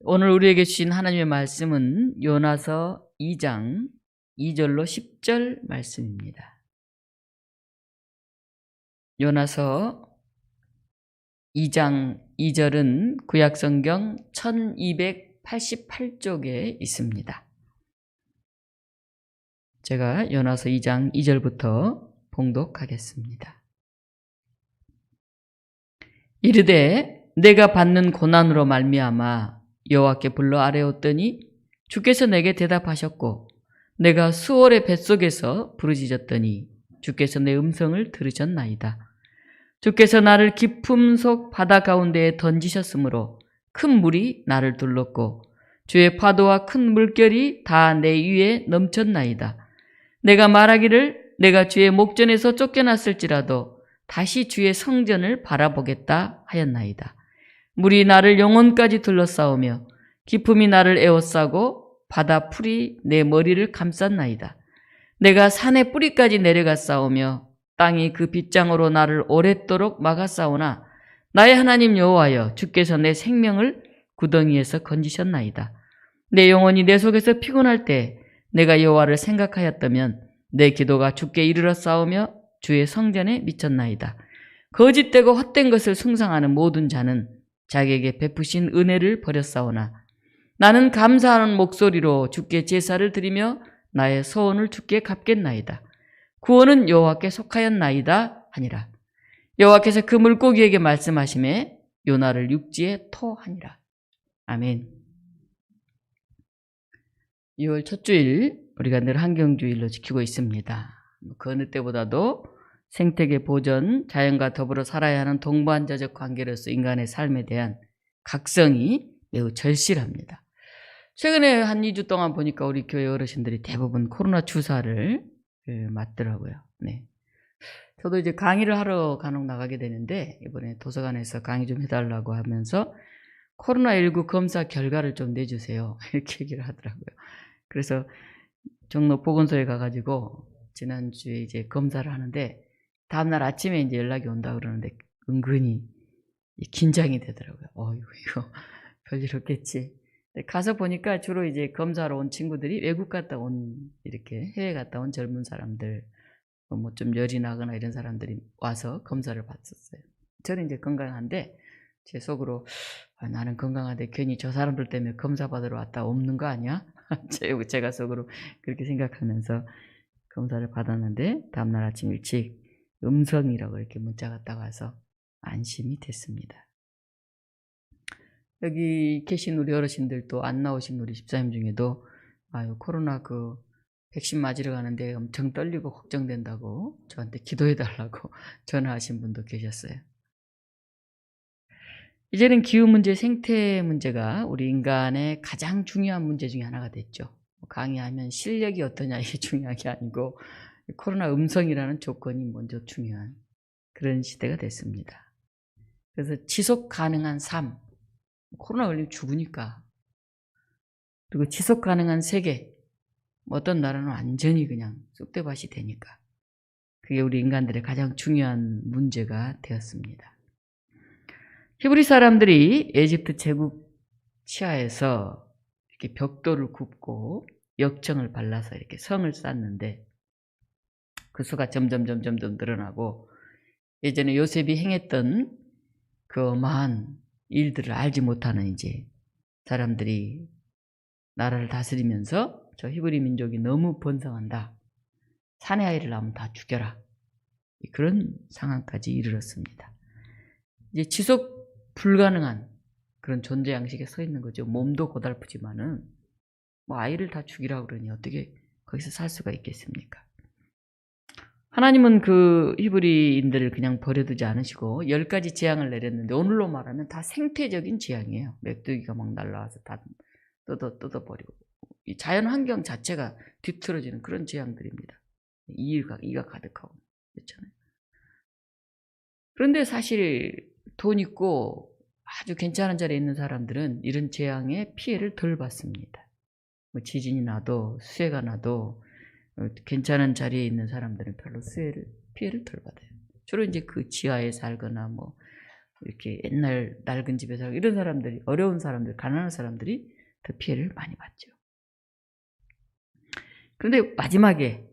오늘 우리에게 주신 하나님의 말씀은 요나서 2장 2절로 10절 말씀입니다. 요나서 2장 2절은 구약성경 1288쪽에 있습니다. 제가 요나서 2장 2절부터 봉독하겠습니다. 이르되 내가 받는 고난으로 말미암아 여호와께 불러 아뢰었더니 주께서 내게 대답하셨고 내가 수월의 뱃속에서 부르짖었더니 주께서 내 음성을 들으셨나이다. 주께서 나를 깊음 속 바다 가운데에 던지셨으므로 큰 물이 나를 둘렀고 주의 파도와 큰 물결이 다 내 위에 넘쳤나이다. 내가 말하기를 내가 주의 목전에서 쫓겨났을지라도 다시 주의 성전을 바라보겠다 하였나이다. 물이 나를 영혼까지 둘러싸우며 깊음이 나를 에워싸고 바다 풀이 내 머리를 감쌌나이다. 내가 산의 뿌리까지 내려갔사오며 땅이 그 빗장으로 나를 오랫도록 막았사오나 나의 하나님 여호와여 주께서 내 생명을 구덩이에서 건지셨나이다. 내 영혼이 내 속에서 피곤할 때 내가 여호와를 생각하였다면 내 기도가 주께 이르렀사오며 주의 성전에 미쳤나이다. 거짓되고 헛된 것을 숭상하는 모든 자는 자기에게 베푸신 은혜를 버렸사오나 나는 감사하는 목소리로 주께 제사를 드리며 나의 소원을 주께 갚겠나이다. 구원은 여호와께 속하였나이다 하니라. 여호와께서 그 물고기에게 말씀하시매 요나를 육지에 토하니라. 아멘. 6월 첫 주일 우리가 늘 환경주일로 지키고 있습니다. 그 어느 때보다도 생태계 보전, 자연과 더불어 살아야 하는 동반자적 관계로서 인간의 삶에 대한 각성이 매우 절실합니다. 최근에 한 2주 동안 보니까 우리 교회 어르신들이 대부분 코로나 주사를 맞더라고요. 네. 저도 이제 강의를 하러 간혹 나가게 되는데 이번에 도서관에서 강의 좀 해달라고 하면서 코로나19 검사 결과를 좀 내주세요. 이렇게 얘기를 하더라고요. 그래서 종로 보건소에 가가지고 지난주에 이제 검사를 하는데 다음날 아침에 이제 연락이 온다 그러는데 은근히 긴장이 되더라고요. 이거 별일 없겠지. 가서 보니까 주로 이제 검사하러 온 친구들이 외국 갔다 온, 이렇게 해외 갔다 온 젊은 사람들, 뭐 좀 열이 나거나 이런 사람들이 와서 검사를 받았어요. 저는 이제 건강한데 제 속으로 나는 건강한데 괜히 저 사람들 때문에 검사 받으러 왔다 없는 거 아니야? 제가 속으로 그렇게 생각하면서 검사를 받았는데 다음날 아침 일찍 음성이라고 이렇게 문자가 딱 와서 안심이 됐습니다. 여기 계신 우리 어르신들도 안 나오신 우리 집사님 중에도 코로나 그 백신 맞으러 가는데 엄청 떨리고 걱정된다고 저한테 기도해달라고 전화하신 분도 계셨어요. 이제는 기후 문제, 생태 문제가 우리 인간의 가장 중요한 문제 중에 하나가 됐죠. 강의하면 실력이 어떠냐 이게 중요한 게 아니고 코로나 음성이라는 조건이 먼저 중요한 그런 시대가 됐습니다. 그래서 지속 가능한 삶, 코로나 걸리면 죽으니까. 그리고 지속 가능한 세계, 어떤 나라는 완전히 그냥 쑥대밭이 되니까. 그게 우리 인간들의 가장 중요한 문제가 되었습니다. 히브리 사람들이 에집트 제국 치하에서 이렇게 벽돌을 굽고 역청을 발라서 이렇게 성을 쌓는데 그 수가 점점 늘어나고 예전에 요셉이 행했던 그 어마한 일들을 알지 못하는 이제 사람들이 나라를 다스리면서 저 히브리 민족이 너무 번성한다. 사내 아이를 낳으면 다 죽여라. 그런 상황까지 이르렀습니다. 이제 지속 불가능한 그런 존재 양식에 서 있는 거죠. 몸도 고달프지만은 뭐 아이를 다 죽이라고 그러니 어떻게 거기서 살 수가 있겠습니까? 하나님은 그 히브리인들을 그냥 버려두지 않으시고 10가지 재앙을 내렸는데 오늘로 말하면 다 생태적인 재앙이에요. 메뚜기가 막 날라와서 다 뜯어버리고 이 자연 환경 자체가 뒤틀어지는 그런 재앙들입니다. 이가 가득하고 그렇잖아요. 그런데 사실 돈 있고 아주 괜찮은 자리에 있는 사람들은 이런 재앙의 피해를 덜 받습니다. 뭐 지진이 나도 수해가 나도 괜찮은 자리에 있는 사람들은 별로 피해를 덜 받아요. 주로 이제 그 지하에 살거나 뭐 이렇게 옛날 낡은 집에 살고 이런 사람들이, 어려운 사람들, 가난한 사람들이 더 피해를 많이 받죠. 그런데 마지막에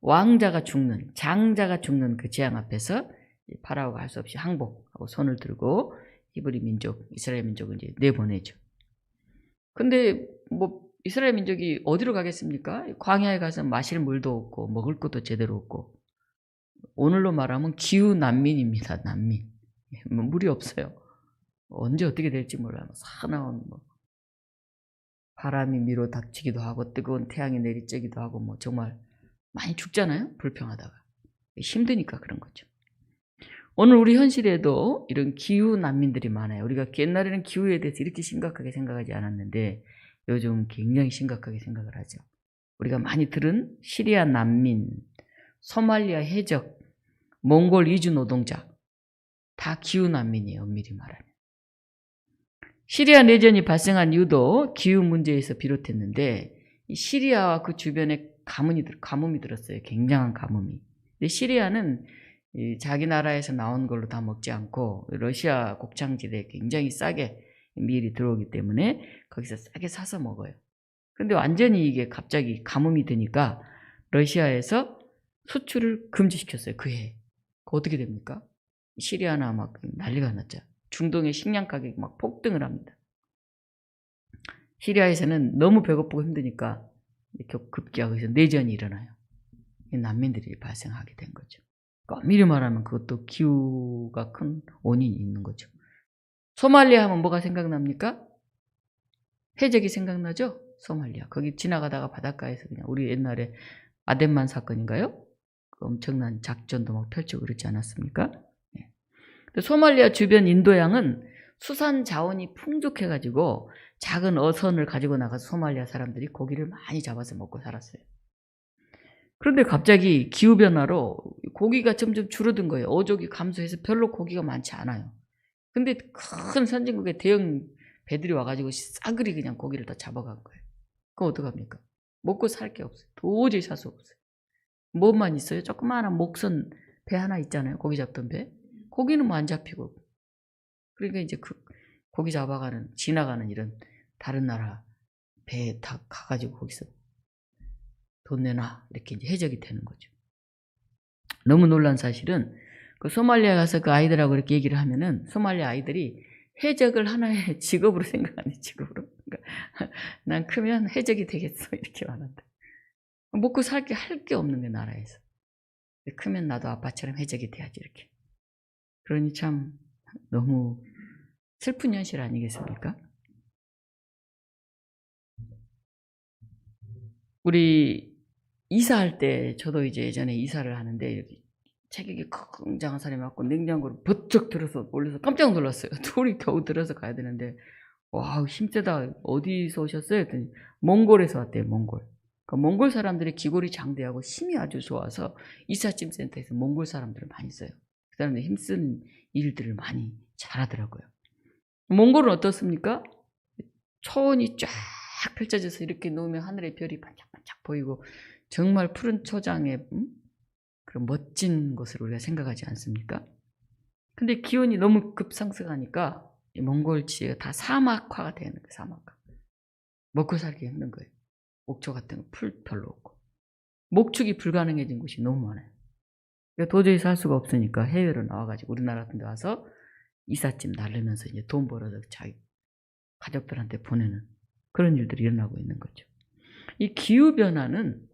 왕자가 죽는, 장자가 죽는 그 재앙 앞에서 파라오가 할 수 없이 항복하고 손을 들고 히브리 민족, 이스라엘 민족을 이제 내보내죠. 근데 뭐 이스라엘 민족이 어디로 가겠습니까? 광야에 가서 마실 물도 없고 먹을 것도 제대로 없고, 오늘로 말하면 기후 난민입니다. 난민. 뭐 물이 없어요. 언제 어떻게 될지 몰라요. 사나운 뭐 바람이 밀어닥치기도 하고 뜨거운 태양이 내리쬐기도 하고 뭐 정말 많이 죽잖아요. 불평하다가. 힘드니까 그런 거죠. 오늘 우리 현실에도 이런 기후 난민들이 많아요. 우리가 옛날에는 기후에 대해서 이렇게 심각하게 생각하지 않았는데 요즘 굉장히 심각하게 생각을 하죠. 우리가 많이 들은 시리아 난민, 소말리아 해적, 몽골 이주 노동자, 다 기후 난민이에요. 엄밀히 말하면. 시리아 내전이 발생한 이유도 기후 문제에서 비롯했는데, 시리아와 그 주변에 가뭄이 들었어요. 굉장한 가뭄이. 근데 시리아는 자기 나라에서 나온 걸로 다 먹지 않고 러시아 곡창지대에 굉장히 싸게 밀이 들어오기 때문에 거기서 싸게 사서 먹어요. 그런데 완전히 이게 갑자기 가뭄이 드니까 러시아에서 수출을 금지시켰어요. 그 해. 그 어떻게 됩니까? 시리아나 막 난리가 났죠. 중동의 식량 가격이 막 폭등을 합니다. 시리아에서는 너무 배고프고 힘드니까 급기야 거기서 내전이 일어나요. 난민들이 발생하게 된 거죠. 엄밀히 말하면 그것도 기후가 큰 원인이 있는 거죠. 소말리아 하면 뭐가 생각납니까? 해적이 생각나죠? 소말리아. 거기 지나가다가 바닷가에서 그냥 우리 옛날에 아덴만 사건인가요? 그 엄청난 작전도 막 펼치고 그렇지 않았습니까? 네. 소말리아 주변 인도양은 수산 자원이 풍족해가지고 작은 어선을 가지고 나가서 소말리아 사람들이 고기를 많이 잡아서 먹고 살았어요. 그런데 갑자기 기후변화로 고기가 점점 줄어든 거예요. 어족이 감소해서 별로 고기가 많지 않아요. 근데 큰 선진국의 대형 배들이 와가지고 싸그리 그냥 고기를 다 잡아간 거예요. 그럼 어떡합니까? 먹고 살 게 없어요. 도저히 살 수 없어요. 뭐만 있어요? 조그마한 목선 배 하나 있잖아요. 고기 잡던 배. 고기는 뭐 안 잡히고. 그러니까 이제 그 고기 잡아가는, 지나가는 이런 다른 나라 배에 다 가가지고 거기서 돈 내놔. 이렇게 이제 해적이 되는 거죠. 너무 놀란 사실은 그 소말리아 가서 그 아이들하고 이렇게 얘기를 하면은 소말리아 아이들이 해적을 하나의 직업으로 생각하는 직업으로. 그러니까 난 크면 해적이 되겠어. 이렇게 말한다. 먹고 살 게 할 게 없는 게 나라에서. 크면 나도 아빠처럼 해적이 돼야지 이렇게. 그러니 참 너무 슬픈 현실 아니겠습니까? 우리 이사할 때 저도 이제 예전에 이사를 하는데 이렇게 체격이 굉장한 사람이 왔고 냉장고를 버쩍 들어서 올려서 깜짝 놀랐어요. 둘이 겨우 들어서 가야 되는데 와 힘세다. 어디서 오셨어요? 했더니 몽골에서 왔대요. 몽골. 그러니까 몽골 사람들이 기골이 장대하고 힘이 아주 좋아서 이삿짐 센터에서 몽골 사람들을 많이 써요. 그 사람들이 힘쓰는 일들을 많이 잘하더라고요. 몽골은 어떻습니까? 초원이 쫙 펼쳐져서 이렇게 놓으면 하늘의 별이 반짝반짝 보이고 정말 푸른 초장에 그런 멋진 것을 우리가 생각하지 않습니까? 근데 기온이 너무 급상승하니까 이 몽골 지역이 다 사막화가 되는 거예요. 사막화. 먹고 살기 힘든 거예요. 옥초 같은 거 풀 별로 없고. 목축이 불가능해진 곳이 너무 많아요. 그러니까 도저히 살 수가 없으니까 해외로 나와가지고 우리나라 같은 데 와서 이삿짐 나르면서 이제 돈 벌어서 자기 가족들한테 보내는 그런 일들이 일어나고 있는 거죠. 이 기후변화는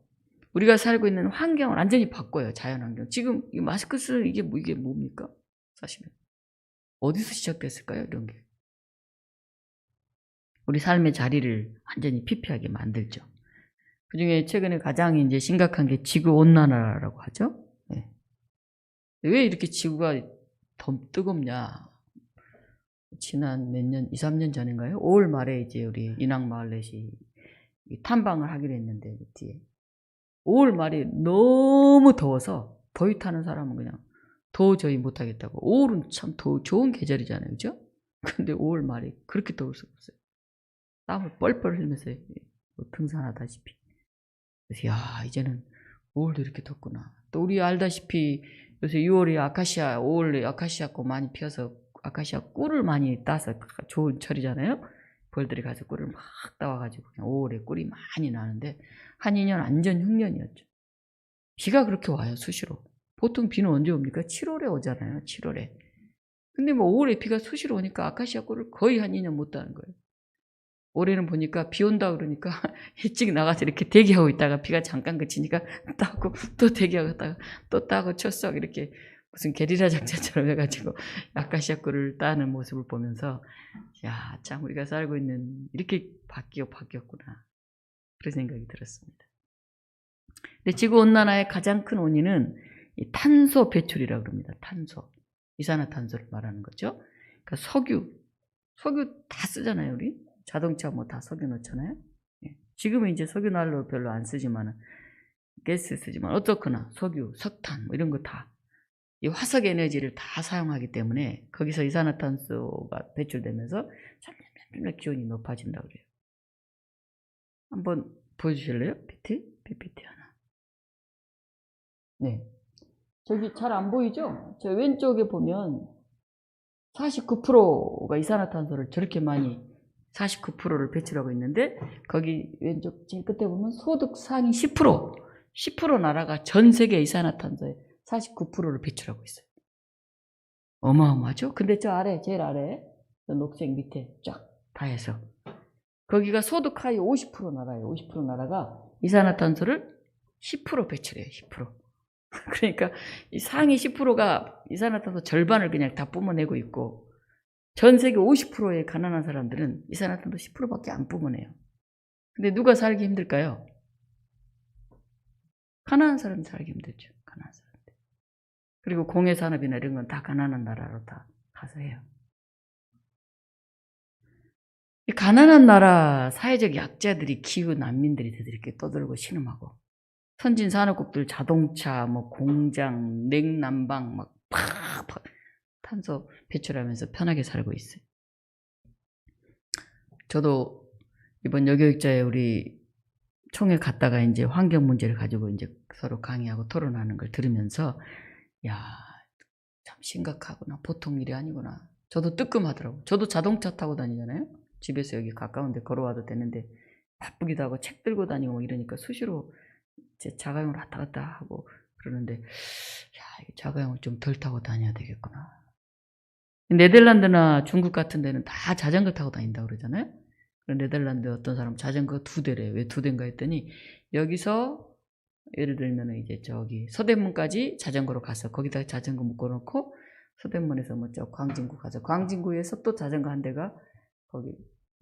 우리가 살고 있는 환경을 완전히 바꿔요. 자연환경. 지금 이 마스크 쓰는 이게 뭡니까? 사실은. 어디서 시작됐을까요? 이런 게. 우리 삶의 자리를 완전히 피폐하게 만들죠. 그 중에 최근에 가장 이제 심각한 게 지구온난화라고 하죠. 네. 왜 이렇게 지구가 더 뜨겁냐? 지난 몇 년, 2, 3년 전인가요? 5월 말에 이제 우리 인왕마을렛이 탐방을 하기로 했는데, 뒤에. 5월 말에 너무 더워서 더위 타는 사람은 그냥 도저히 못하겠다고. 5월은 참 좋은 계절이잖아요. 그죠? 근데 5월 말에 그렇게 더울 수가 없어요. 땀을 뻘뻘 흘리면서 등산하다시피. 그래서 야 이제는 5월도 이렇게 덥구나. 또 우리 알다시피 요새 6월이 아카시아, 5월에 아카시아 꽃 많이 피어서 아카시아 꿀을 많이 따서 좋은 철이잖아요. 벌들이 가서 꿀을 막 따와가지고 그냥 오래 꿀이 많이 나는데 한 2년 완전 흉년이었죠. 비가 그렇게 와요, 수시로. 보통 비는 언제 옵니까? 7월에 오잖아요, 7월에. 근데 뭐 5월에 비가 수시로 오니까 아카시아 꿀을 거의 한 2년 못 따는 거예요. 올해는 보니까 비 온다 그러니까 일찍 나가서 이렇게 대기하고 있다가 비가 잠깐 그치니까 따고 또 대기하고 있다가 또 따고 철썩 이렇게 무슨 게리라 작전처럼 해가지고 아카시아 꿀을 따는 모습을 보면서 야, 참 우리가 살고 있는 이렇게 바뀌었구나 그런 생각이 들었습니다. 근데 지구온난화의 가장 큰 원인은 이 탄소 배출이라고 그럽니다. 탄소. 이산화탄소를 말하는 거죠. 그러니까 석유 다 쓰잖아요, 우리. 자동차 뭐 다 석유 넣잖아요. 지금은 이제 석유 난로 별로 안 쓰지만 가스 쓰지만 어떻거나 석유, 석탄 뭐 이런 거 다 이 화석 에너지를 다 사용하기 때문에 거기서 이산화탄소가 배출되면서 점점 기온이 높아진다고 그래요. 한번 보여주실래요? PPT 하나. 네. 저기 잘 안 보이죠? 저 왼쪽에 보면 49%가 이산화탄소를 저렇게 많이 49%를 배출하고 있는데 거기 왼쪽 제일 끝에 보면 소득 상위 10% 나라가 전 세계 이산화탄소의 49%를 배출하고 있어요. 어마어마하죠? 근데 저 아래 제일 아래 저 녹색 밑에 쫙 다 해서 거기가 소득 하위 50% 나라예요. 50% 나라가 이산화탄소를 10% 배출해요. 10%. 그러니까 이 상위 10%가 이산화탄소 절반을 그냥 다 뿜어내고 있고 전 세계 50%의 가난한 사람들은 이산화탄소 10%밖에 안 뿜어내요. 근데 누가 살기 힘들까요? 가난한 사람 살기 힘들죠. 가난한 사람들. 그리고 공해산업이나 이런 건 다 가난한 나라로 다 가서 해요. 이 가난한 나라 사회적 약자들이 기후 난민들이 이렇게 떠들고 신음하고 선진 산업국들 자동차, 뭐 공장, 냉난방 막 팍팍 탄소 배출하면서 편하게 살고 있어요. 저도 이번 여교육자에 우리 총회 갔다가 이제 환경 문제를 가지고 이제 서로 강의하고 토론하는 걸 들으면서 야, 참 심각하구나. 보통 일이 아니구나. 저도 뜨끔하더라고. 저도 자동차 타고 다니잖아요. 집에서 여기 가까운데 걸어와도 되는데 바쁘기도 하고 책 들고 다니고 뭐 이러니까 수시로 제 자가용을 왔다 갔다 하고 그러는데 야, 자가용을 좀 덜 타고 다녀야 되겠구나. 네덜란드나 중국 같은 데는 다 자전거 타고 다닌다고 그러잖아요. 네덜란드 어떤 사람 자전거 2대래요. 왜 2대인가 했더니 여기서 예를 들면 이제 저기 서대문까지 자전거로 가서 거기다 자전거 묶어놓고 서대문에서 뭐 저 광진구 가서 광진구에서 또 자전거 한 대가 거기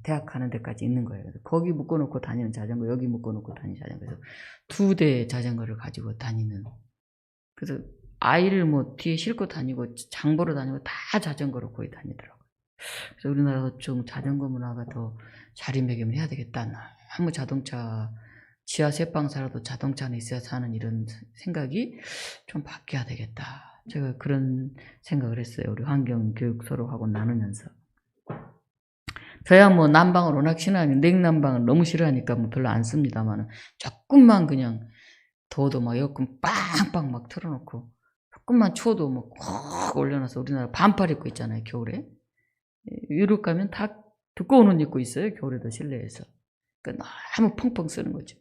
대학 가는 데까지 있는 거예요. 거기 묶어놓고 다니는 자전거, 여기 묶어놓고 다니는 자전거. 그래서 2대 자전거를 가지고 다니는. 그래서 아이를 뭐 뒤에 싣고 다니고 장보러 다니고 다 자전거로 거의 다니더라고요. 그래서 우리나라도 좀 자전거 문화가 더 자리매김을 해야 되겠다. 아무 자동차 지하 세방 살아도 자동차 안에 있어야 사는 이런 생각이 좀 바뀌어야 되겠다. 제가 그런 생각을 했어요. 우리 환경 교육 서로 하고 나누면서. 저야 뭐 난방을 워낙 싫어하니 냉난방을 너무 싫어하니까 뭐 별로 안 씁니다만 조금만 그냥 더워도 막 에어컨 빵빵 막 틀어놓고 조금만 추워도 뭐 콕 올려놔서 우리나라 반팔 입고 있잖아요. 겨울에. 유럽 가면 다 두꺼운 옷 입고 있어요. 겨울에도 실내에서. 그러니까 너무 펑펑 쓰는 거죠.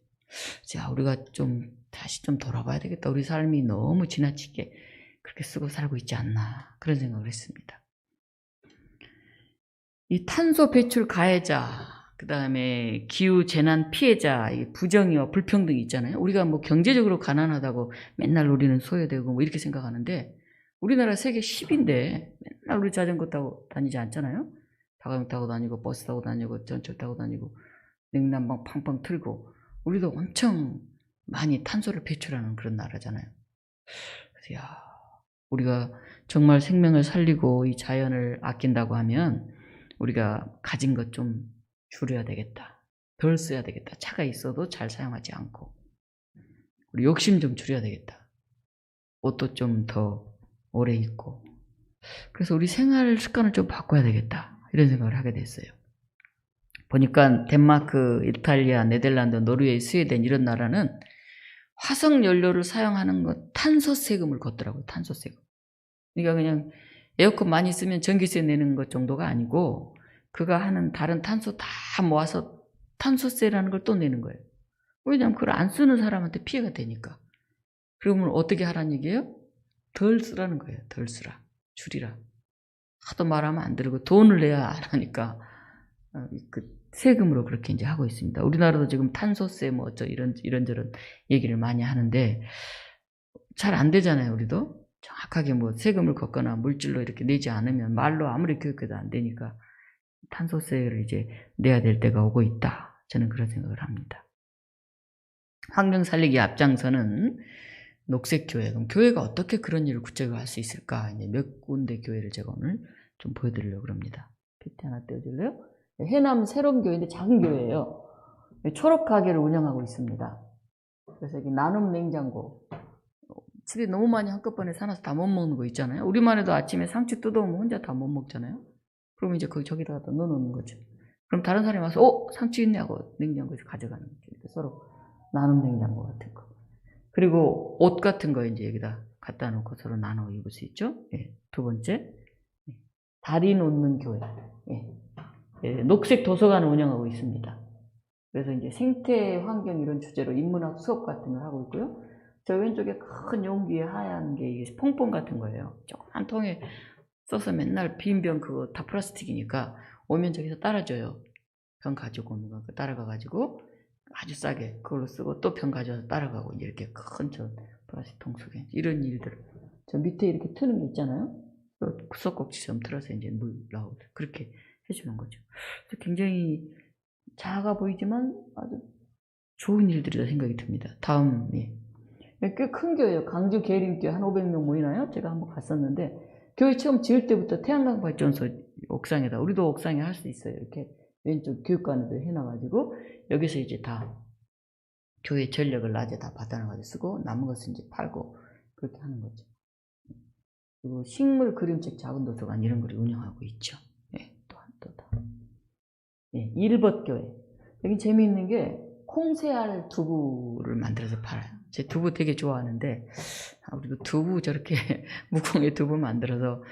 자, 우리가 좀 다시 좀 돌아봐야 되겠다. 우리 삶이 너무 지나치게 그렇게 쓰고 살고 있지 않나 그런 생각을 했습니다. 이 탄소 배출 가해자, 그 다음에 기후 재난 피해자, 부정의와 불평등이 있잖아요. 우리가 뭐 경제적으로 가난하다고 맨날 우리는 소외되고 뭐 이렇게 생각하는데 우리나라 세계 10인데 맨날 우리 자전거 타고 다니지 않잖아요. 자가용 타고 다니고 버스 타고 다니고 전철 타고 다니고 냉난방 팡팡 틀고 우리도 엄청 많이 탄소를 배출하는 그런 나라잖아요. 그래서 야, 우리가 정말 생명을 살리고 이 자연을 아낀다고 하면 우리가 가진 것 좀 줄여야 되겠다. 덜 써야 되겠다. 차가 있어도 잘 사용하지 않고 우리 욕심 좀 줄여야 되겠다. 옷도 좀 더 오래 입고 그래서 우리 생활 습관을 좀 바꿔야 되겠다. 이런 생각을 하게 됐어요. 보니까 덴마크, 이탈리아, 네덜란드, 노르웨이, 스웨덴 이런 나라는 화석 연료를 사용하는 것 탄소 세금을 걷더라고요. 탄소 세금. 그러니까 그냥 에어컨 많이 쓰면 전기세 내는 것 정도가 아니고 그가 하는 다른 탄소 다 모아서 탄소세라는 걸 또 내는 거예요. 왜냐하면 그걸 안 쓰는 사람한테 피해가 되니까. 그러면 어떻게 하라는 얘기예요? 덜 쓰라는 거예요. 덜 쓰라. 줄이라. 하도 말하면 안 들고 돈을 내야 안 하니까 그 세금으로 그렇게 이제 하고 있습니다. 우리나라도 지금 탄소세 뭐 어쩌 이런저런 얘기를 많이 하는데 잘 안 되잖아요. 우리도 정확하게 뭐 세금을 걷거나 물질로 이렇게 내지 않으면 말로 아무리 교육해도 안 되니까 탄소세를 이제 내야 될 때가 오고 있다. 저는 그런 생각을 합니다. 환경 살리기 앞장서는 녹색교회. 그럼 교회가 어떻게 그런 일을 구체적으로 할 수 있을까? 이제 몇 군데 교회를 제가 오늘 좀 보여드리려고 합니다. PT 하나 떼어줄래요? 해남 새롬교회인데 작은 교회예요. 초록 가게를 운영하고 있습니다. 그래서 여기 나눔 냉장고. 집에 너무 많이 한꺼번에 사놔서 다 못 먹는 거 있잖아요. 우리만 해도 아침에 상추 뜯어오면 혼자 다 못 먹잖아요. 그러면 이제 저기다가 넣어놓는 거죠. 그럼 다른 사람이 와서 상추 있냐고 냉장고에서 가져가는 거죠. 이렇게 서로 나눔 냉장고 같은 거. 그리고 옷 같은 거 이제 여기다 갖다 놓고 서로 나눠 입을 수 있죠. 예. 두 번째, 다리 놓는 교회. 예. 녹색 도서관을 운영하고 있습니다. 그래서 이제 생태 환경 이런 주제로 인문학 수업 같은 걸 하고 있고요. 저 왼쪽에 큰 용기에 하얀 게 이게 퐁퐁 같은 거예요. 조그만 통에 써서 맨날 빈 병 그거 다 플라스틱이니까 오면 저기서 따라줘요. 병 가지고 오는 거 따라가가지고 아주 싸게 그걸로 쓰고 또 병 가져와서 따라가고 이렇게 큰 저 플라스틱 통 속에 이런 일들. 저 밑에 이렇게 트는 게 있잖아요. 구석꼭지처럼 틀어서 이제 물 나오고 그렇게 해주는 거죠. 그래서 굉장히 작아 보이지만 아주 좋은 일들이라 생각이 듭니다. 다음, 꽤 큰 교회예요. 강주 계림교회 한 500명 모이나요? 제가 한번 갔었는데 교회 처음 지을 때부터 태양광 발전소 옥상에다 우리도 옥상에 할 수 있어요. 이렇게 왼쪽 교육관에도 해놔가지고 여기서 이제 다 교회 전력을 낮에 다 받아놔가지고 쓰고 남은 것은 이제 팔고 그렇게 하는 거죠. 그리고 식물 그림책 작은 도서관 이런 걸 운영하고 있죠. 일벗교회. 여기 재미있는 게 콩새알 두부를 만들어서 팔아요. 제 두부 되게 좋아하는데 우리도 두부 저렇게 무공의 두부 만들어서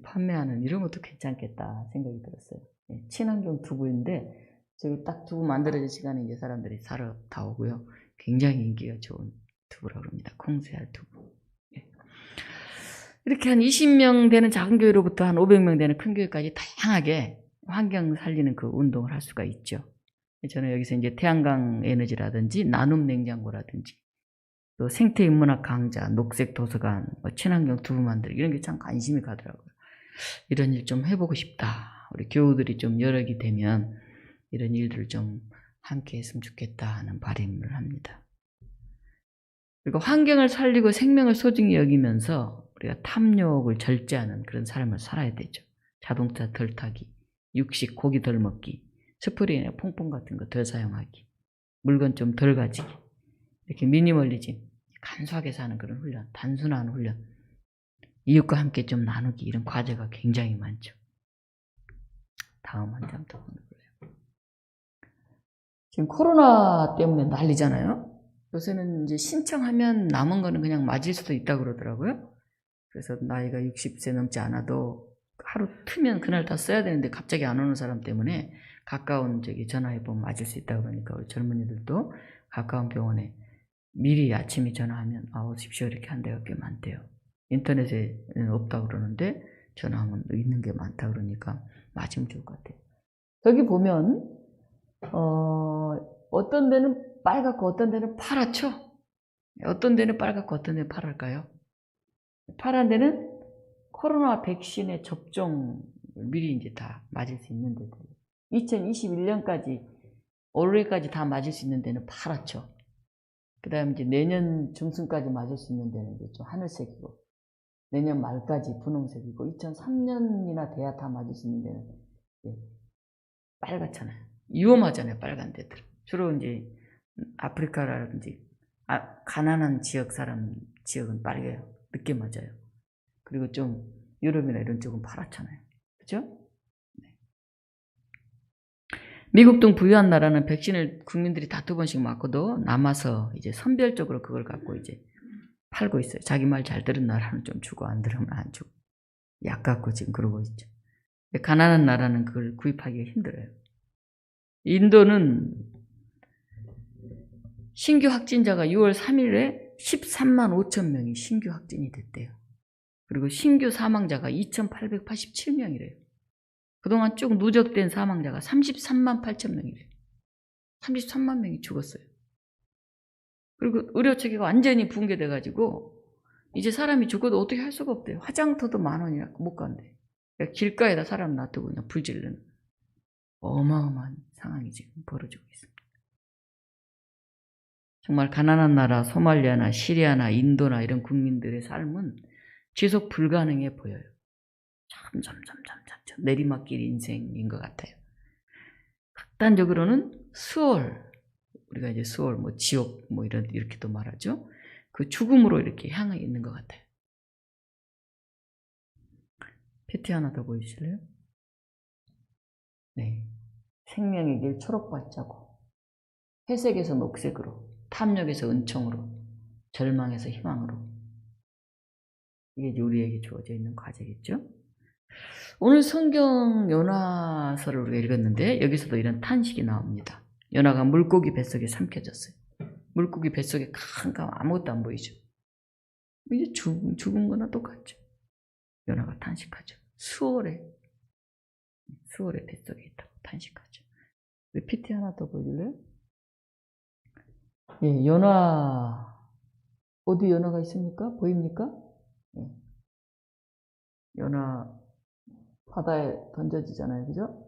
판매하는 이런 것도 괜찮겠다 생각이 들었어요. 친환경 두부인데 저기 딱 두부 만들어질 시간에 이제 사람들이 사러 다 오고요. 굉장히 인기가 좋은 두부라고 합니다. 콩새알 두부. 이렇게 한 20명 되는 작은 교회로부터 한 500명 되는 큰 교회까지 다양하게 환경 살리는 그 운동을 할 수가 있죠. 저는 여기서 이제 태양광 에너지라든지 나눔 냉장고라든지 또 생태 인문학 강좌, 녹색 도서관, 친환경 두부 만들기 이런 게 참 관심이 가더라고요. 이런 일 좀 해보고 싶다. 우리 교우들이 좀 여력이 되면 이런 일들을 좀 함께 했으면 좋겠다 하는 바람을 합니다. 그리고 환경을 살리고 생명을 소중히 여기면서 우리가 탐욕을 절제하는 그런 삶을 살아야 되죠. 자동차 덜 타기, 육식 고기 덜 먹기, 스프레이나 퐁퐁 같은 거 덜 사용하기, 물건 좀 덜 가지기, 이렇게 미니멀리즘, 간소하게 사는 그런 훈련, 단순한 훈련, 이웃과 함께 좀 나누기 이런 과제가 굉장히 많죠. 다음 한 장 더 보내볼래요. 지금 코로나 때문에 난리잖아요. 요새는 이제 신청하면 남은 거는 그냥 맞을 수도 있다고 그러더라고요. 그래서 나이가 60세 넘지 않아도 하루 트면 그날 다 써야 되는데 갑자기 안 오는 사람 때문에 가까운 전화해 보면 맞을 수 있다고 그러니까 우리 젊은이들도 가까운 병원에 미리 아침에 전화하면 오십시오 이렇게 한 데가 꽤 많대요. 인터넷에 없다고 그러는데 전화하면 있는 게 많다 그러니까 맞으면 좋을 것 같아요. 여기 보면 어떤 데는 빨갛고 어떤 데는 파랗죠? 어떤 데는 빨갛고 어떤 데는 파랄까요? 파란 데는 코로나 백신의 접종을 미리 이제 다 맞을 수 있는 데들. 2021년까지 올해까지 다 맞을 수 있는 데는 파랗죠. 그 다음에 이제 내년 중순까지 맞을 수 있는 데는 이제 좀 하늘색이고, 내년 말까지 분홍색이고, 2003년이나 돼야 다 맞을 수 있는 데는 빨갛잖아요. 위험하잖아요, 빨간 데들. 주로 이제 아프리카라든지 가난한 지역은 빨개요. 늦게 맞아요. 그리고 좀 유럽이나 이런 쪽은 파랗잖아요. 그죠? 네. 미국 등 부유한 나라는 백신을 국민들이 다 2번씩 맞고도 남아서 이제 선별적으로 그걸 갖고 이제 팔고 있어요. 자기 말 잘 들은 나라는 좀 주고 안 들으면 안 주고. 약 갖고 지금 그러고 있죠. 가난한 나라는 그걸 구입하기가 힘들어요. 인도는 신규 확진자가 6월 3일에 13만 5천 명이 신규 확진이 됐대요. 그리고 신규 사망자가 2,887명이래요. 그동안 쭉 누적된 사망자가 33만 8천 명이래요. 33만 명이 죽었어요. 그리고 의료체계가 완전히 붕괴돼가지고 이제 사람이 죽어도 어떻게 할 수가 없대요. 화장터도 10,000원이나 못 간대. 길가에다 사람 놔두고 그냥 불 지르는 어마어마한 상황이 지금 벌어지고 있습니다. 정말 가난한 나라 소말리아나 시리아나 인도나 이런 국민들의 삶은 지속 불가능해 보여요. 점점 내리막길 인생인 것 같아요. 극단적으로는 수월, 우리가 이제 수월, 뭐 지옥, 뭐 이렇게도 말하죠. 그 죽음으로 이렇게 향해 있는 것 같아요. PT 하나 더 보여주실래요? 네. 생명의 길 초록받자고, 회색에서 녹색으로, 탐욕에서 은총으로, 절망에서 희망으로. 이게 이제 우리에게 주어져 있는 과제겠죠. 오늘 성경 요나서를 우리가 읽었는데 여기서도 이런 탄식이 나옵니다. 요나가 물고기 뱃속에 삼켜졌어요. 물고기 뱃속에 캄캄 아무것도 안 보이죠. 이제 죽은 거나 똑같죠. 요나가 탄식하죠. 수월의 뱃속에 있다고 탄식하죠. PT 하나 더 보여줄래요? 예, 요나, 어디 요나가 있습니까? 보입니까? 예. 요나 바다에 던져지잖아요. 그죠?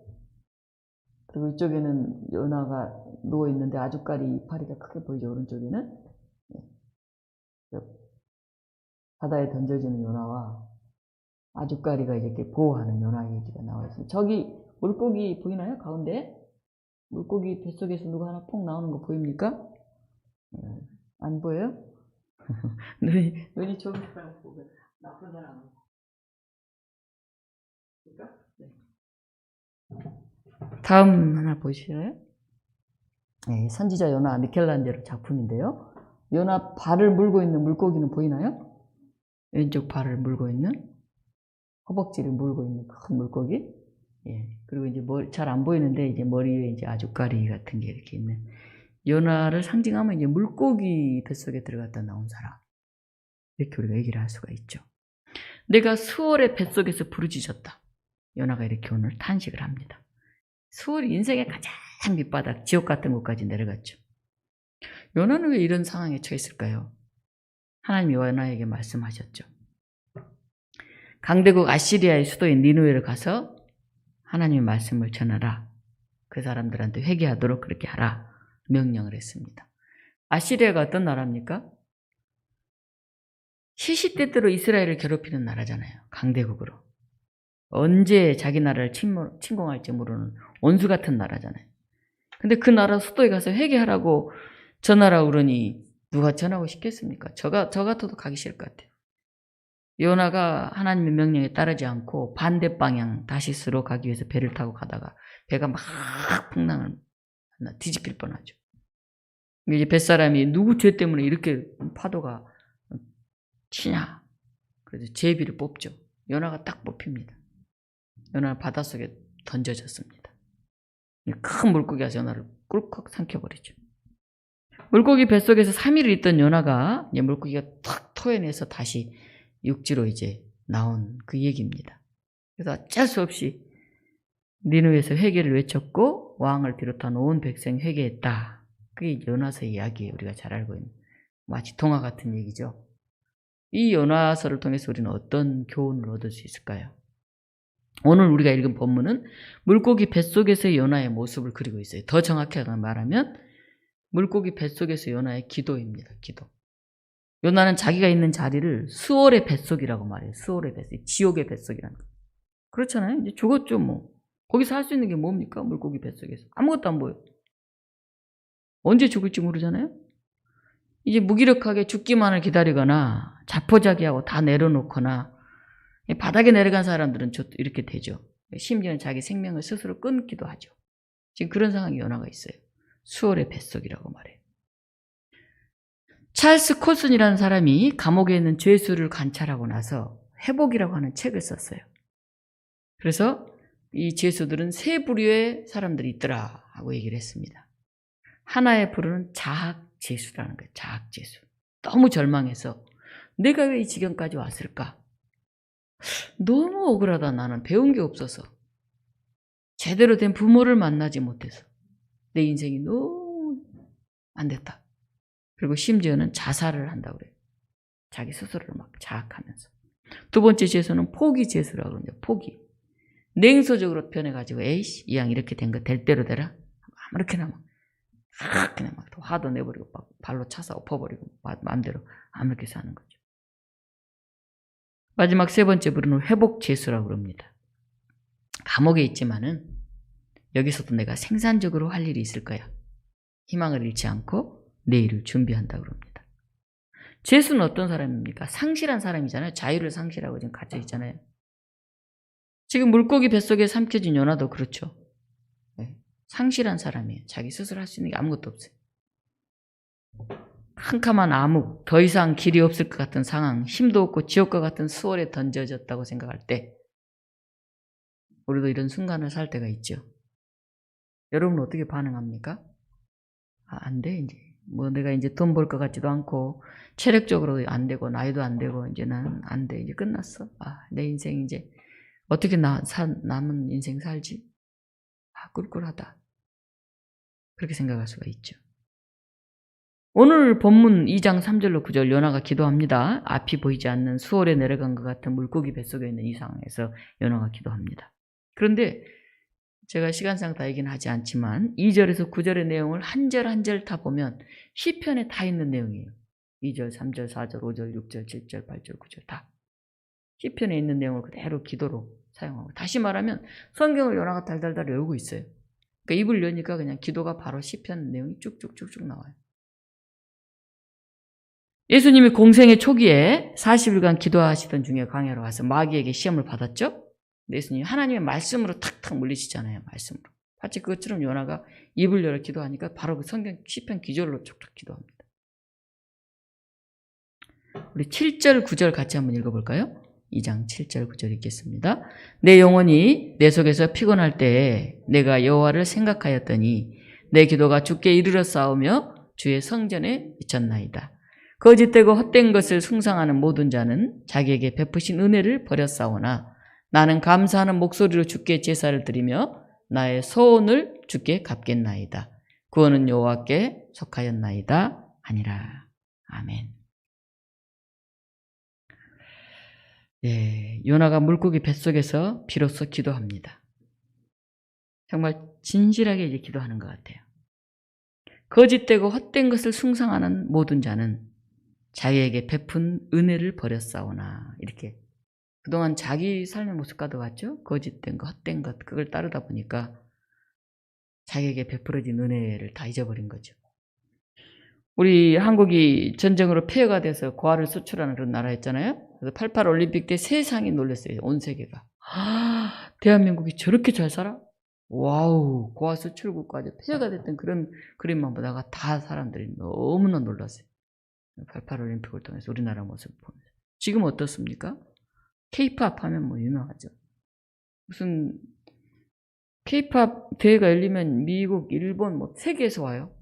그리고 이쪽에는 요나가 누워있는데 아주까리 이파리가 크게 보이죠. 오른쪽에는. 예. 바다에 던져지는 요나와 아주까리가 이렇게 보호하는 요나 얘기가 나와 있습니다. 저기 물고기 보이나요? 가운데? 물고기 뱃속에서 누가 하나 폭 나오는 거 보입니까? 안 보여요? 눈이 좋은 사람 보고 나쁜 사람. 그러니까? 네. 다음 하나 보실래요? 네, 선지자 요나 미켈란젤로 작품인데요. 요나 발을 물고 있는 물고기는 보이나요? 왼쪽 발을 물고 있는, 허벅지를 물고 있는 큰 물고기. 예. 그리고 이제 잘 안 보이는데 이제 머리 위에 이제 아주까리 같은 게 이렇게 있는, 요나를 상징하면 이제 물고기 뱃속에 들어갔다 나온 사람. 이렇게 우리가 얘기를 할 수가 있죠. 내가 수월의 뱃속에서 부르짖었다. 요나가 이렇게 오늘 탄식을 합니다. 수월이 인생의 가장 밑바닥, 지옥 같은 곳까지 내려갔죠. 요나는 왜 이런 상황에 처했을까요? 하나님이 요나에게 말씀하셨죠. 강대국 아시리아의 수도인 니느웨를 가서 하나님의 말씀을 전하라. 그 사람들한테 회개하도록 그렇게 하라. 명령을 했습니다. 아시리아가 어떤 나라입니까? 시시때때로 이스라엘을 괴롭히는 나라잖아요. 강대국으로. 언제 자기 나라를 침공할지 모르는 원수 같은 나라잖아요. 근데 그 나라 수도에 가서 회개하라고 전하라고 그러니 누가 전하고 싶겠습니까? 저 같아도 가기 싫을 것 같아요. 요나가 하나님의 명령에 따르지 않고 반대 방향 다시스로 가기 위해서 배를 타고 가다가 배가 막 풍랑을 뒤집힐 뻔하죠. 이제 뱃사람이 누구 죄 때문에 이렇게 파도가 치냐. 그래서 제비를 뽑죠. 요나가 딱 뽑힙니다. 요나는 바닷속에 던져졌습니다. 큰 물고기가 요나를 꿀꺽 삼켜버리죠. 물고기 뱃속에서 3일을 있던 요나가 이제 물고기가 탁 토해내서 다시 육지로 이제 나온 그 얘기입니다. 그래서 어쩔 수 없이 니느웨에서 회개를 외쳤고 왕을 비롯한 온 백성 회개했다. 그게 요나서의 이야기예요. 우리가 잘 알고 있는 마치 동화 같은 얘기죠. 이 요나서를 통해서 우리는 어떤 교훈을 얻을 수 있을까요? 오늘 우리가 읽은 본문은 물고기 뱃속에서의 요나의 모습을 그리고 있어요. 더 정확하게 말하면 물고기 뱃속에서 요나의 기도입니다. 기도. 요나는 자기가 있는 자리를 수월의 뱃속이라고 말해요. 수월의 뱃속, 지옥의 뱃속이라는 거. 그렇잖아요. 이제 죽었죠 뭐. 거기서 할 수 있는 게 뭡니까? 물고기 뱃속에서. 아무것도 안 보여. 언제 죽을지 모르잖아요. 이제 무기력하게 죽기만을 기다리거나 자포자기하고 다 내려놓거나 바닥에 내려간 사람들은 이렇게 되죠. 심지어는 자기 생명을 스스로 끊기도 하죠. 지금 그런 상황이 요나가 있어요. 수월의 뱃속이라고 말해요. 찰스 콜슨이라는 사람이 감옥에 있는 죄수를 관찰하고 나서 회복이라고 하는 책을 썼어요. 그래서 이 죄수들은 세 부류의 사람들이 있더라 하고 얘기를 했습니다. 하나의 부류는 자학죄수라는 거예요. 자학죄수. 너무 절망해서 내가 왜 이 지경까지 왔을까? 너무 억울하다. 나는 배운 게 없어서. 제대로 된 부모를 만나지 못해서. 내 인생이 너무 안 됐다. 그리고 심지어는 자살을 한다고 그래요. 자기 스스로를 막 자학하면서. 두 번째 죄수는 포기죄수라고 그러죠. 포기. 냉소적으로 변해가지고 에이씨 이 양 이렇게 된 거 될 대로 되라. 아무렇게나 막 그냥 막 화도 내버리고 막 발로 차서 엎어버리고 마음대로 아무렇게 사는 거죠. 마지막 세 번째 부류는 회복죄수라고 그럽니다. 감옥에 있지만은 여기서도 내가 생산적으로 할 일이 있을 거야. 희망을 잃지 않고 내일을 준비한다고 그럽니다. 죄수는 어떤 사람입니까? 상실한 사람이잖아요. 자유를 상실하고 지금 갇혀 있잖아요. 지금 물고기 뱃속에 삼켜진 요나도 그렇죠. 네. 상실한 사람이에요. 자기 스스로 할 수 있는 게 아무것도 없어요. 캄캄한 암흑, 더 이상 길이 없을 것 같은 상황, 힘도 없고 지옥과 같은 수월에 던져졌다고 생각할 때 우리도 이런 순간을 살 때가 있죠. 여러분은 어떻게 반응합니까? 안 돼, 이제. 뭐 내가 이제 돈 벌 것 같지도 않고 체력적으로 안 되고 나이도 안 되고 이제는 안 돼. 이제 끝났어. 내 인생 이제 어떻게 남은 인생 살지? 꿀꿀하다. 그렇게 생각할 수가 있죠. 오늘 본문 2장 3절로 9절 요나가 기도합니다. 앞이 보이지 않는 수월에 내려간 것 같은 물고기 뱃속에 있는 이 상황에서 요나가 기도합니다. 그런데 제가 시간상 다 얘기는 하지 않지만 2절에서 9절의 내용을 한 절 한 절 다 보면 시편에 다 있는 내용이에요. 2절, 3절, 4절, 5절, 6절, 7절, 8절, 9절 다. 시편에 있는 내용을 그대로 기도로 사용하고, 다시 말하면 성경을 요나가 달달달 외우고 있어요. 그러니까 입을 여니까 그냥 기도가 바로 시편 내용이 쭉쭉쭉쭉 나와요. 예수님이 공생의 초기에 40일간 기도하시던 중에 광야로 와서 마귀에게 시험을 받았죠. 예수님이 하나님의 말씀으로 탁탁 물리시잖아요. 말씀으로. 마치 그것처럼 요나가 입을 열어 기도하니까 바로 그 성경 시편 기절로 촉촉 기도합니다. 우리 7절 9절 같이 한번 읽어볼까요? 2장 7절 9절 읽겠습니다. 내 영혼이 내 속에서 피곤할 때에 내가 여호와를 생각하였더니 내 기도가 주께 이르러 싸우며 주의 성전에 미쳤나이다. 거짓되고 헛된 것을 숭상하는 모든 자는 자기에게 베푸신 은혜를 버렸사오나 나는 감사하는 목소리로 주께 제사를 드리며 나의 소원을 주께 갚겠나이다. 구원은 여호와께 속하였나이다 하니라. 아멘. 네, 요나가 물고기 뱃속에서 비로소 기도합니다. 정말 진실하게 이제 기도하는 것 같아요. 거짓되고 헛된 것을 숭상하는 모든 자는 자기에게 베푼 은혜를 버렸사오나, 이렇게 그동안 자기 삶의 모습과도 같죠? 거짓된 것, 헛된 것, 그걸 따르다 보니까 자기에게 베풀어진 은혜를 다 잊어버린 거죠. 우리 한국이 전쟁으로 폐허가 돼서 고아를 수출하는 그런 나라였잖아요. 그래서 88 올림픽 때 세상이 놀랐어요. 온 세계가. 대한민국이 저렇게 잘 살아? 와우, 고아 수출국까지 폐허가 됐던 그림만 보다가 다 사람들이 너무나 놀랐어요. 88 올림픽을 통해서 우리나라 모습을 보면서. 지금 어떻습니까? K-팝 하면 뭐 유명하죠. 무슨 K-팝 대회가 열리면 미국, 일본, 뭐 세계에서 와요.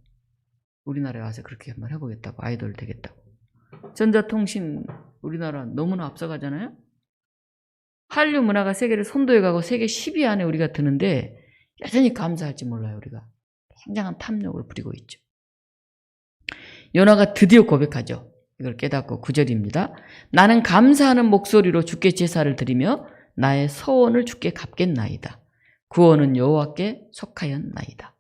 우리나라에 와서 그렇게 한번 해보겠다고, 아이돌 되겠다고. 전자통신 우리나라 너무나 앞서가잖아요. 한류 문화가 세계를 선도해가고 세계 10위 안에 우리가 드는데 여전히 감사할지 몰라요. 우리가 굉장한 탐욕을 부리고 있죠. 요나가 드디어 고백하죠. 이걸 깨닫고 9절입니다. 나는 감사하는 목소리로 주께 제사를 드리며 나의 서원을 주께 갚겠나이다. 구원은 여호와께 속하였나이다.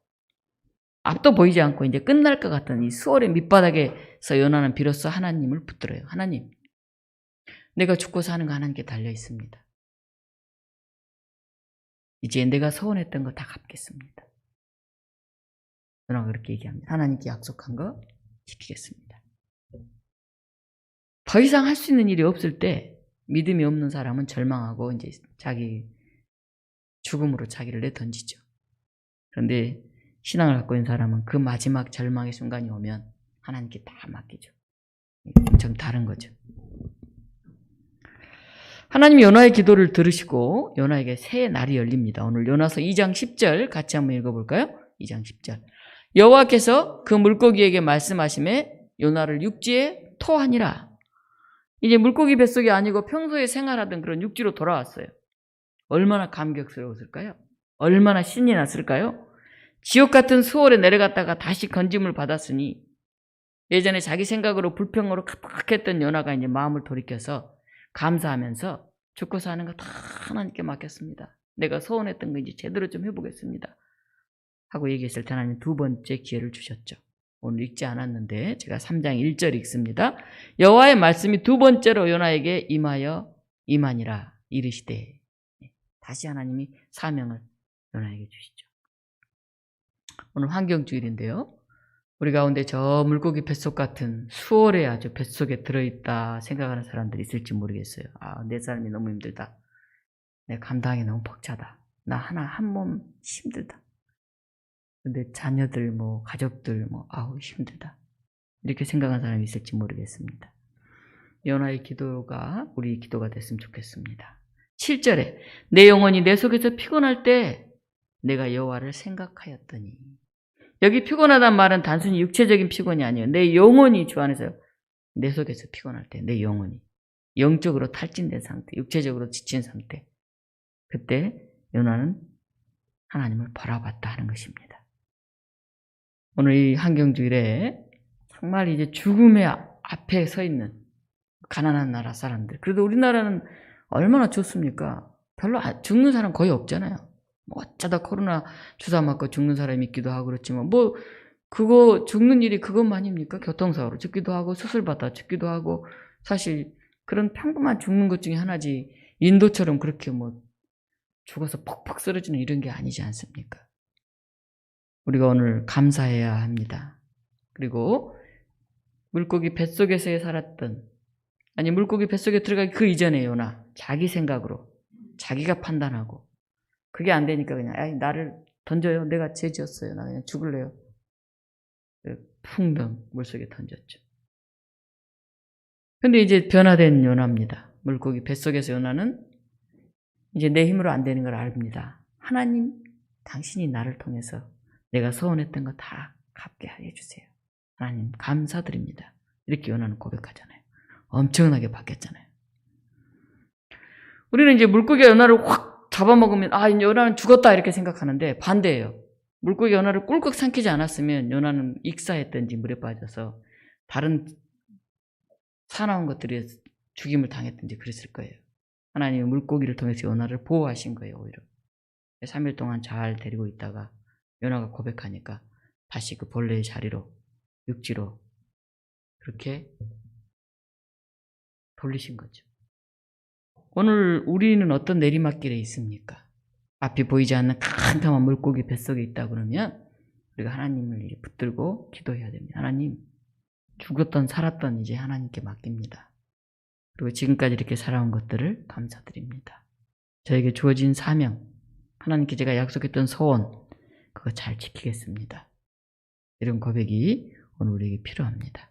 앞도 보이지 않고 이제 끝날 것 같은 이 수월의 밑바닥에서 요나는 비로소 하나님을 붙들어요. 하나님, 내가 죽고 사는 거 하나님께 달려 있습니다. 이제 내가 서원했던 거 다 갚겠습니다. 요나가 그렇게 얘기합니다. 하나님께 약속한 거 지키겠습니다. 더 이상 할 수 있는 일이 없을 때 믿음이 없는 사람은 절망하고 이제 자기 죽음으로 자기를 내던지죠. 그런데 신앙을 갖고 있는 사람은 그 마지막 절망의 순간이 오면 하나님께 다 맡기죠. 좀 다른 거죠. 하나님이 요나의 기도를 들으시고 요나에게 새 날이 열립니다. 오늘 요나서 2장 10절 같이 한번 읽어볼까요? 2장 10절. 여호와께서 그 물고기에게 말씀하시매 요나를 육지에 토하니라. 이제 물고기 뱃속이 아니고 평소에 생활하던 그런 육지로 돌아왔어요. 얼마나 감격스러웠을까요? 얼마나 신이 났을까요? 지옥 같은 수월에 내려갔다가 다시 건짐을 받았으니 예전에 자기 생각으로 불평으로 가득했던 요나가 이제 마음을 돌이켜서 감사하면서 죽고 사는 거 다 하나님께 맡겼습니다. 내가 소원했던 거 이제 제대로 좀 해보겠습니다. 하고 얘기했을 때 하나님 두 번째 기회를 주셨죠. 오늘 읽지 않았는데 제가 3장 1절 읽습니다. 여호와의 말씀이 두 번째로 요나에게 임하니라 이르시되. 다시 하나님이 사명을 요나에게 주시죠. 오늘 환경주일인데요. 우리 가운데 저 물고기 뱃속 같은 수월에 아주 뱃속에 들어있다 생각하는 사람들이 있을지 모르겠어요. 내 삶이 너무 힘들다. 내 감당이 너무 벅차다. 나 한 몸 힘들다. 근데 자녀들 가족들 아우 힘들다. 이렇게 생각하는 사람이 있을지 모르겠습니다. 요나의 기도가 우리 기도가 됐으면 좋겠습니다. 7절에 내 영혼이 내 속에서 피곤할 때 내가 여호와를 생각하였더니. 여기 피곤하다는 말은 단순히 육체적인 피곤이 아니에요. 내 영혼이 주 안에서 내 속에서 피곤할 때 내 영혼이 영적으로 탈진된 상태, 육체적으로 지친 상태, 그때 요나는 하나님을 바라봤다 하는 것입니다. 오늘 이 환경주일에 정말 이제 죽음의 앞에 서 있는 가난한 나라 사람들, 그래도 우리나라는 얼마나 좋습니까? 별로 죽는 사람 거의 없잖아요. 어쩌다 코로나 주사 맞고 죽는 사람이 있기도 하고 그렇지만 그거 죽는 일이 그것만입니까? 교통사고로 죽기도 하고 수술받아 죽기도 하고 사실 그런 평범한 죽는 것 중에 하나지 인도처럼 그렇게 죽어서 퍽퍽 쓰러지는 이런 게 아니지 않습니까? 우리가 오늘 감사해야 합니다. 그리고 물고기 뱃속에서 살았던 물고기 뱃속에 들어가기 그 이전에 요나 자기 생각으로 자기가 판단하고 그게 안 되니까 그냥 나를 던져요. 내가 죄 지었어요. 나 그냥 죽을래요. 풍덩 물속에 던졌죠. 근데 이제 변화된 요나입니다. 물고기 뱃속에서 요나는 이제 내 힘으로 안 되는 걸 압니다. 하나님, 당신이 나를 통해서 내가 소원했던 거 다 갚게 해주세요. 하나님 감사드립니다. 이렇게 요나는 고백하잖아요. 엄청나게 바뀌었잖아요. 우리는 이제 물고기가 요나를 확 잡아먹으면 이제 요나는 죽었다 이렇게 생각하는데 반대예요. 물고기 요나를 꿀꺽 삼키지 않았으면 요나는 익사했든지 물에 빠져서 다른 사나운 것들이 죽임을 당했든지 그랬을 거예요. 하나님이 물고기를 통해서 요나를 보호하신 거예요. 오히려 3일 동안 잘 데리고 있다가 요나가 고백하니까 다시 그 본래의 자리로 육지로 그렇게 돌리신 거죠. 오늘 우리는 어떤 내리막길에 있습니까? 앞이 보이지 않는 캄캄한 물고기 뱃속에 있다 그러면 우리가 하나님을 붙들고 기도해야 됩니다. 하나님, 죽었던 살았던 이제 하나님께 맡깁니다. 그리고 지금까지 이렇게 살아온 것들을 감사드립니다. 저에게 주어진 사명, 하나님께 제가 약속했던 소원, 그거 잘 지키겠습니다. 이런 고백이 오늘 우리에게 필요합니다.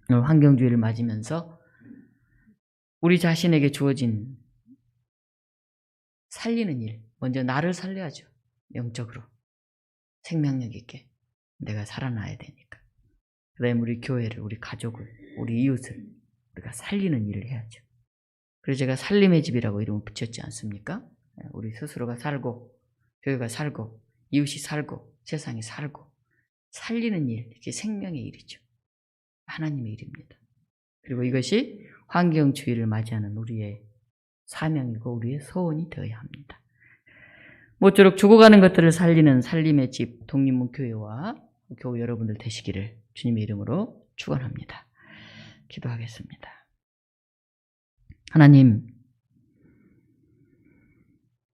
오늘 환경주의를 맞으면서 우리 자신에게 주어진 살리는 일, 먼저 나를 살려야죠. 영적으로 생명력 있게 내가 살아나야 되니까. 그 다음에 우리 교회를, 우리 가족을, 우리 이웃을 우리가 살리는 일을 해야죠. 그래서 제가 살림의 집이라고 이름을 붙였지 않습니까? 우리 스스로가 살고 교회가 살고 이웃이 살고 세상이 살고 살리는 일, 이게 생명의 일이죠. 하나님의 일입니다. 그리고 이것이 환경주의를 맞이하는 우리의 사명이고 우리의 소원이 되어야 합니다. 모쪼록 죽어가는 것들을 살리는 살림의 집 독립문교회와 교우 여러분들 되시기를 주님의 이름으로 축원합니다. 기도하겠습니다. 하나님,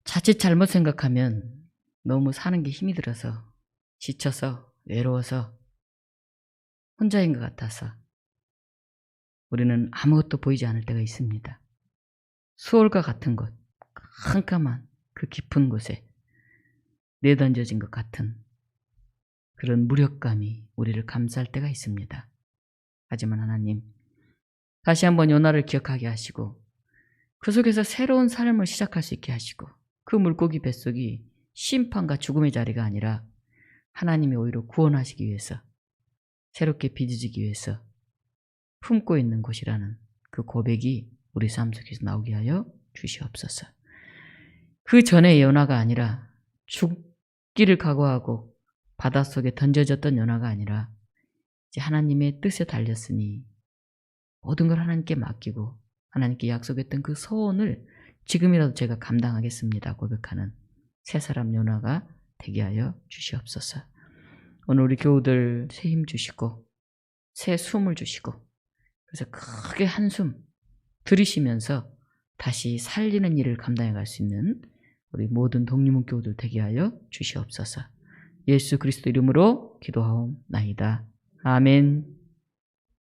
자칫 잘못 생각하면 너무 사는 게 힘이 들어서 지쳐서 외로워서 혼자인 것 같아서 우리는 아무것도 보이지 않을 때가 있습니다. 수월과 같은 곳, 캄캄한 그 깊은 곳에 내던져진 것 같은 그런 무력감이 우리를 감싸할 때가 있습니다. 하지만 하나님, 다시 한번 요나를 기억하게 하시고 그 속에서 새로운 삶을 시작할 수 있게 하시고 그 물고기 뱃속이 심판과 죽음의 자리가 아니라 하나님이 오히려 구원하시기 위해서 새롭게 빚어지기 위해서 품고 있는 곳이라는 그 고백이 우리 삶 속에서 나오게 하여 주시옵소서. 그 전에 연화가 아니라 죽기를 각오하고 바닷속에 던져졌던 연화가 아니라 이제 하나님의 뜻에 달렸으니 모든 걸 하나님께 맡기고 하나님께 약속했던 그 소원을 지금이라도 제가 감당하겠습니다 고백하는 새 사람 연화가 되게 하여 주시옵소서. 오늘 우리 교우들 새 힘 주시고 새 숨을 주시고 그래서 크게 한숨 들이쉬면서 다시 살리는 일을 감당해 갈 수 있는 우리 모든 독립문 교우들 되게 하여 주시옵소서. 예수 그리스도 이름으로 기도하옵나이다. 아멘.